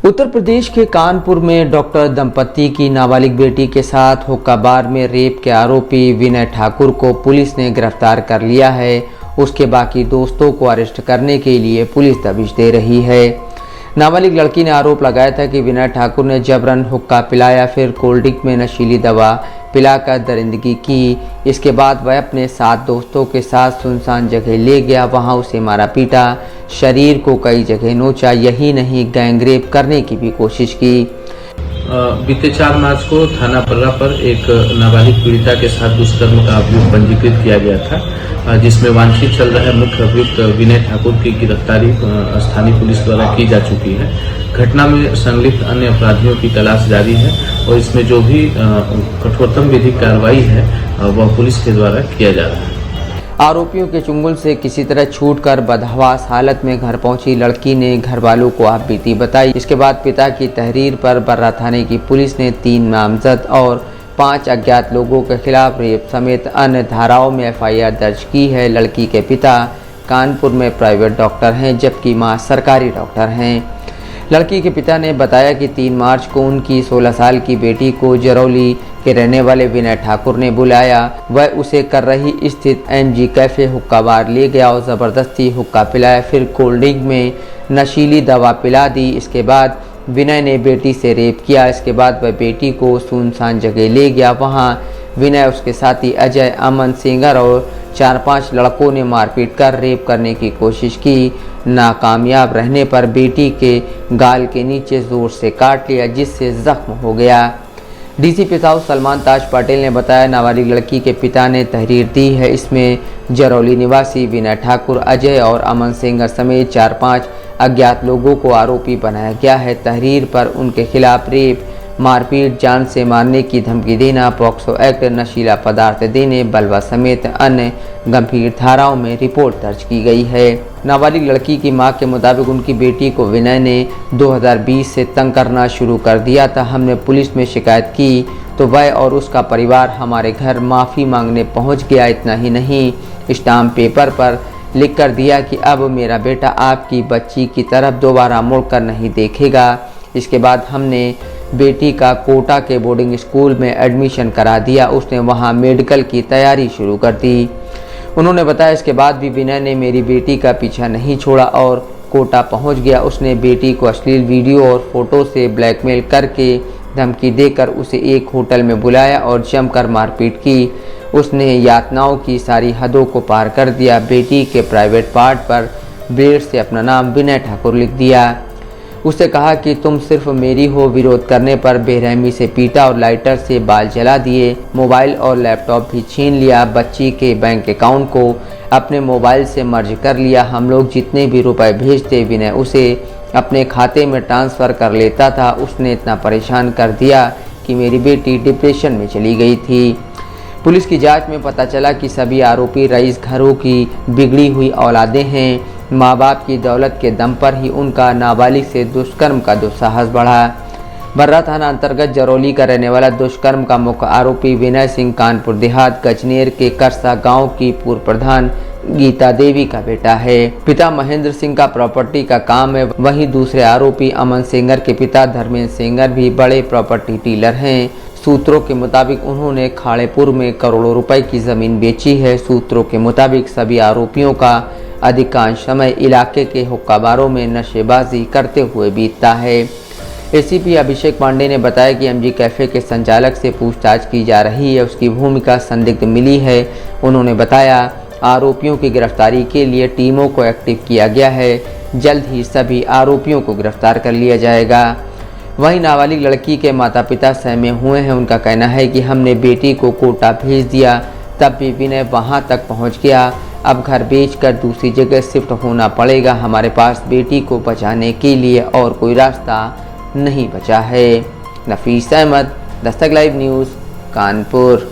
उत्तर प्रदेश के कानपुर में डॉक्टर दंपति की नाबालिग बेटी के साथ हुक्का बार में रेप के आरोपी विनय ठाकुर को पुलिस ने गिरफ्तार कर लिया है। उसके बाकी दोस्तों को अरेस्ट करने के लिए पुलिस दबिश दे रही है। नाबालिग लड़की ने आरोप लगाया था कि विनय ठाकुर ने जबरन हुक्का पिलाया, फिर कोल्ड ड्रिंक में नशीली दवा पिलाकर दरिंदगी की। इसके बाद वह अपने 7 दोस्तों के साथ सुनसान जगह ले गया, वहां उसे मारा पीटा, शरीर को कई जगह नोचा। यही नहीं, गैंगरेप करने की भी कोशिश की। बीते 4 मार्च को थाना पर्रा पर एक नाबालिग पीड़िता के साथ दुष्कर्म का अभियोग पंजीकृत किया गया था, जिसमें वांछित चल रहे मुख्य अभियुक्त विनय ठाकुर की गिरफ्तारी स्थानीय पुलिस द्वारा की जा चुकी है। घटना में संलिप्त अन्य अपराधियों की तलाश जारी है और इसमें जो भी कठोरतम विधिक कार्रवाई है वह पुलिस के द्वारा किया जा रहा है। आरोपियों के चुंगल से किसी तरह छूटकर बदहवास हालत में घर पहुंची लड़की ने घर वालों को आपबीती बताई। इसके बाद पिता की तहरीर पर बर्रा थाने की पुलिस ने 3 नामजद और 5 अज्ञात लोगों के खिलाफ रेप समेत अन्य धाराओं में FIR दर्ज की है। लड़की के पिता कानपुर में प्राइवेट डॉक्टर हैं, जबकि मां सरकारी डॉक्टर हैं। लड़की के पिता ने बताया कि 3 मार्च को उनकी 16 साल की बेटी को जरौली के रहने वाले विनय ठाकुर ने बुलाया। वह उसे कर रही स्थित MG कैफे हुक्का बार ले गया और ज़बरदस्ती हुक्का पिलाया, फिर कोल्ड ड्रिंक में नशीली दवा पिला दी। इसके बाद विनय ने बेटी से रेप किया। इसके बाद वह बेटी को सुनसान जगह ले गया, वहां विनय, उसके साथी अजय, अमन, सेंगर और 4-5 लड़कों ने मारपीट कर रेप करने की कोशिश की। नाकामयाब रहने पर बेटी के गाल के नीचे जोर से काट लिया, जिससे जख्म हो गया। DCP साहब सलमान ताज पटेल ने बताया, नाबालिग लड़की के पिता ने तहरीर दी है। इसमें जरौली निवासी विनय ठाकुर, अजय और अमन सेंगर समेत 4-5 अज्ञात लोगों को आरोपी बनाया गया है। तहरीर पर उनके खिलाफ रेप, मारपीट, जान से मारने की धमकी देना, पॉक्सो एक्ट, नशीला पदार्थ देने, बलवा समेत अन्य गंभीर धाराओं में रिपोर्ट दर्ज की गई है। नाबालिग लड़की की मां के मुताबिक उनकी बेटी को विनय ने 2020 से तंग करना शुरू कर दिया था। हमने पुलिस में शिकायत की तो वह और उसका परिवार हमारे घर माफ़ी मांगने पहुंच गया। इतना ही नहीं, स्टाम्प पेपर पर लिख कर दिया कि अब मेरा बेटा आपकी बच्ची की तरफ दोबारा मुड़कर नहीं देखेगा। इसके बाद हमने बेटी का कोटा के बोर्डिंग स्कूल में एडमिशन करा दिया। उसने वहां मेडिकल की तैयारी शुरू कर दी। उन्होंने बताया, इसके बाद भी विनय ने मेरी बेटी का पीछा नहीं छोड़ा और कोटा पहुंच गया। उसने बेटी को अश्लील वीडियो और फोटो से ब्लैकमेल करके धमकी देकर उसे एक होटल में बुलाया और जमकर मारपीट की। उसने यातनाओं की सारी हदों को पार कर दिया। बेटी के प्राइवेट पार्ट पर ब्लेड से अपना नाम विनय ठाकुर लिख दिया। उससे कहा कि तुम सिर्फ मेरी हो। विरोध करने पर बेरहमी से पीटा और लाइटर से बाल जला दिए। मोबाइल और लैपटॉप भी छीन लिया। बच्ची के बैंक अकाउंट को अपने मोबाइल से मर्ज कर लिया। हम लोग जितने भी रुपए भेजते विनय उसे अपने खाते में ट्रांसफ़र कर लेता था। उसने इतना परेशान कर दिया कि मेरी बेटी डिप्रेशन में चली गई थी। पुलिस की जांच में पता चला कि सभी आरोपी रईस घरों की बिगड़ी हुई औलादें हैं। माँ बाप की दौलत के दम पर ही उनका नाबालिग से दुष्कर्म का दुस्साहस बढ़ा। बर्रा थाना अंतर्गत जरौली का रहने वाला दुष्कर्म का मुख्य आरोपी विनय सिंह कानपुर देहात गजनेर के करसा गांव की पूर्व प्रधान गीता देवी का बेटा है। पिता महेंद्र सिंह का प्रॉपर्टी का काम है। वहीं दूसरे आरोपी अमन सेंगर के पिता धर्मेंद्र सेंगर भी बड़े प्रॉपर्टी डीलर हैं। सूत्रों के मुताबिक उन्होंने खाड़ेपुर में करोड़ों रुपए की जमीन बेची है। सूत्रों के मुताबिक सभी आरोपियों का अधिकांश समय इलाके के हुक्का बारों में नशेबाजी करते हुए बीतता है। ACP अभिषेक पांडे ने बताया कि MG कैफे के संचालक से पूछताछ की जा रही है। उसकी भूमिका संदिग्ध मिली है। उन्होंने बताया, आरोपियों की गिरफ्तारी के लिए टीमों को एक्टिव किया गया है। जल्द ही सभी आरोपियों को गिरफ्तार कर लिया जाएगा। वहीं नाबालिग लड़की के माता पिता सहमे हुए हैं। उनका कहना है कि हमने बेटी को कोटा भेज दिया, तब भी विनय वहां तक पहुंच गया। अब घर बेचकर दूसरी जगह शिफ्ट होना पड़ेगा। हमारे पास बेटी को बचाने के लिए और कोई रास्ता नहीं बचा है। नफीस अहमद, दस्तक लाइव न्यूज़, कानपुर।